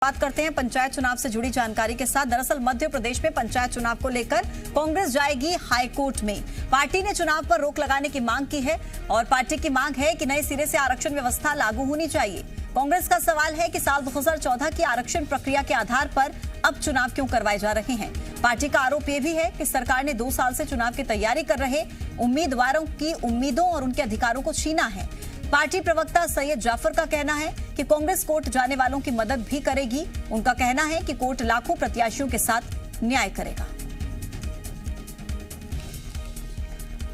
बात करते हैं पंचायत चुनाव से जुड़ी जानकारी के साथ। दरअसल मध्य प्रदेश में पंचायत चुनाव को लेकर कांग्रेस जाएगी हाई कोर्ट में। पार्टी ने चुनाव पर रोक लगाने की मांग की है और पार्टी की मांग है कि नए सिरे से आरक्षण व्यवस्था लागू होनी चाहिए। कांग्रेस का सवाल है कि साल 2014 की आरक्षण प्रक्रिया के आधार पर अब चुनाव क्यों करवाए जा रहे हैं। पार्टी का आरोप यह भी है कि सरकार ने 2 साल से चुनाव की तैयारी कर रहे उम्मीदवारों की उम्मीदों और उनके अधिकारों को छीना है। पार्टी प्रवक्ता सैयद जाफर का कहना है कि कांग्रेस कोर्ट जाने वालों की मदद भी करेगी। उनका कहना है कि कोर्ट लाखों प्रत्याशियों के साथ न्याय करेगा।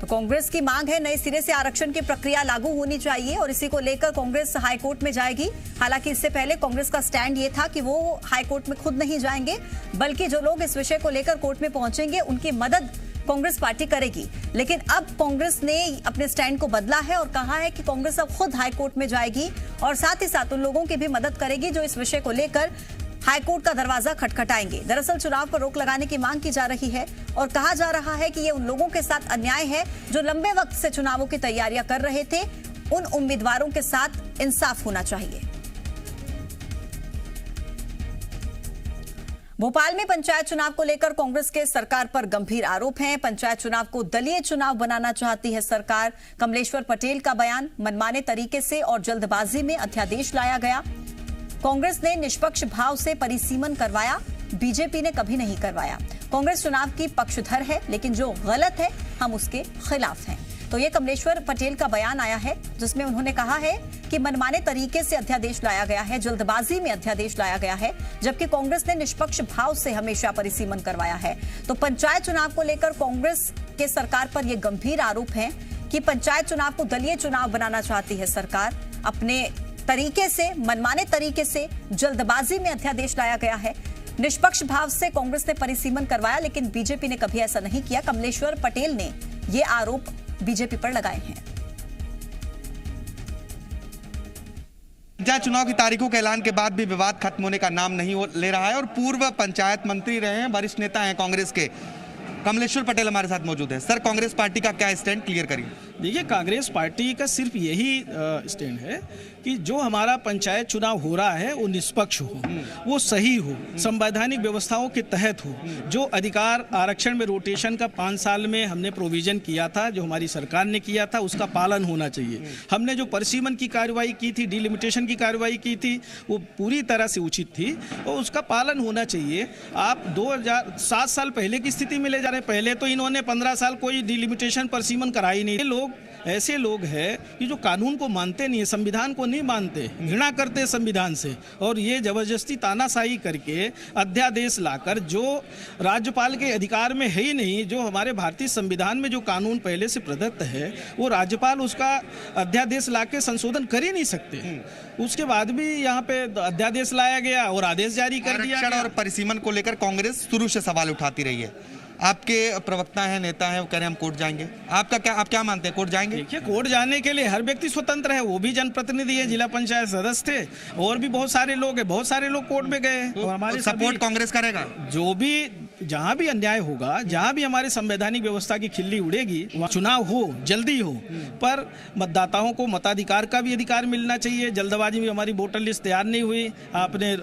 तो कांग्रेस की मांग है नए सिरे से आरक्षण की प्रक्रिया लागू होनी चाहिए और इसी को लेकर कांग्रेस हाई कोर्ट में जाएगी। हालांकि इससे पहले कांग्रेस का स्टैंड ये था कि वो हाई कोर्ट में खुद नहीं जाएंगे, बल्कि जो लोग इस विषय को लेकर कोर्ट में पहुंचेंगे उनकी मदद कांग्रेस पार्टी करेगी। लेकिन अब कांग्रेस ने अपने स्टैंड को बदला है और कहा है कि कांग्रेस अब खुद हाई कोर्ट में जाएगी और साथ ही साथ उन लोगों की भी मदद करेगी जो इस विषय को लेकर हाई कोर्ट का दरवाजा खटखटाएंगे। दरअसल चुनाव पर रोक लगाने की मांग की जा रही है और कहा जा रहा है कि ये उन लोगों के साथ अन्याय है जो लंबे वक्त से चुनावों की तैयारियां कर रहे थे। उन उम्मीदवारों के साथ इंसाफ होना चाहिए। भोपाल में पंचायत चुनाव को लेकर कांग्रेस के सरकार पर गंभीर आरोप हैं। पंचायत चुनाव को दलीय चुनाव बनाना चाहती है सरकार। कमलेश्वर पटेल का बयान, मनमाने तरीके से और जल्दबाजी में अध्यादेश लाया गया। कांग्रेस ने निष्पक्ष भाव से परिसीमन करवाया, बीजेपी ने कभी नहीं करवाया। कांग्रेस चुनाव की पक्षधर है, लेकिन जो गलत है हम उसके खिलाफ हैं। तो ये कमलेश्वर पटेल का बयान आया है जिसमें उन्होंने कहा है कि मनमाने तरीके से अध्यादेश लाया गया है, जल्दबाजी में अध्यादेश लाया गया है, जबकि कांग्रेस ने निष्पक्ष भाव से हमेशा परिसीमन करवाया है। तो पंचायत चुनाव को लेकर कांग्रेस के सरकार पर यह गंभीर आरोप है कि पंचायत चुनाव को दलीय चुनाव बनाना चाहती है सरकार। अपने तरीके से, मनमाने तरीके से, जल्दबाजी में अध्यादेश लाया गया है। निष्पक्ष भाव से कांग्रेस ने परिसीमन करवाया, लेकिन बीजेपी ने कभी ऐसा नहीं किया। कमलेश्वर पटेल ने ये आरोप बीजेपी पर लगाए हैं। पंचायत चुनाव की तारीखों के ऐलान के बाद भी विवाद खत्म होने का नाम नहीं ले रहा है और पूर्व पंचायत मंत्री रहे हैं, वरिष्ठ नेता हैं कांग्रेस के, कमलेश्वर पटेल हमारे साथ मौजूद है। सर, कांग्रेस पार्टी का क्या स्टैंड क्लियर करिए। देखिए, कांग्रेस पार्टी का सिर्फ यही स्टैंड है कि जो हमारा पंचायत चुनाव हो रहा है वो निष्पक्ष हो, वो सही हो, संवैधानिक व्यवस्थाओं के तहत हो। जो अधिकार आरक्षण में रोटेशन का 5 साल में हमने प्रोविजन किया था, जो हमारी सरकार ने किया था, उसका पालन होना चाहिए। हमने जो परिसीमन की कार्रवाई की थी, डिलिमिटेशन की कार्रवाई की थी, वो पूरी तरह से उचित थी और उसका पालन होना चाहिए। आप 2007 साल पहले की स्थिति में ले जा रहे हैं। पहले तो इन्होंने 15 साल कोई डिलिमिटेशन परिसीमन कराई नहीं। ऐसे लोग हैं कि जो कानून को मानते नहीं है, संविधान को नहीं मानते, घृणा करते हैं संविधान से, और ये जबरदस्ती तानाशाही करके अध्यादेश लाकर, जो राज्यपाल के अधिकार में है ही नहीं, जो हमारे भारतीय संविधान में जो कानून पहले से प्रदत्त है वो राज्यपाल उसका अध्यादेश लाके संशोधन कर ही नहीं सकते। उसके बाद भी यहाँ पे अध्यादेश लाया गया और आदेश जारी कर दिया गया। और परिसीमन को लेकर कांग्रेस शुरू से सवाल उठाती रही है। आपके प्रवक्ता हैं, नेता हैं, वो कह रहे हैं हम कोर्ट जाएंगे। आप क्या मानते हैं, कोर्ट जाएंगे? देखिए, कोर्ट जाने के लिए हर व्यक्ति स्वतंत्र है। वो भी जनप्रतिनिधि है, जिला पंचायत सदस्य थे, और भी बहुत सारे लोग हैं, बहुत सारे लोग कोर्ट में गए हैं। तो हमारे सपोर्ट कांग्रेस करेगा। जो भी जहां भी अन्याय होगा, जहां भी हमारे संवैधानिक व्यवस्था की खिल्ली उड़ेगी, चुनाव हो, जल्दी हो, पर मतदाताओं को मताधिकार का भी अधिकार मिलना चाहिए। जल्दबाजी में हमारी वोटर लिस्ट तैयार नहीं हुई, आपने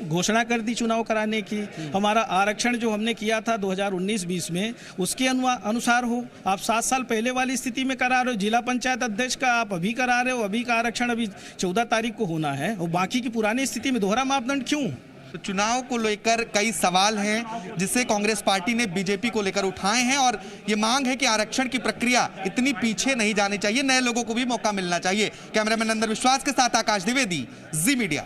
घोषणा कर दी चुनाव कराने की। हमारा आरक्षण जो हमने किया था 2019-20 में, उसके अनुसार हो। आप 7 साल पहले वाली स्थिति में करा रहे हो। जिला पंचायत अध्यक्ष का आप अभी करा रहे हो, अभी का आरक्षण अभी 14 तारीख को होना है, और बाकी की पुरानी स्थिति में दोहरा मापदंड क्यों? तो चुनाव को लेकर कई सवाल हैं जिसे कांग्रेस पार्टी ने बीजेपी को लेकर उठाए हैं और ये मांग है कि आरक्षण की प्रक्रिया इतनी पीछे नहीं जानी चाहिए, नए लोगों को भी मौका मिलना चाहिए। कैमरामैन नंदन विश्वास के साथ आकाश द्विवेदी, जी मीडिया।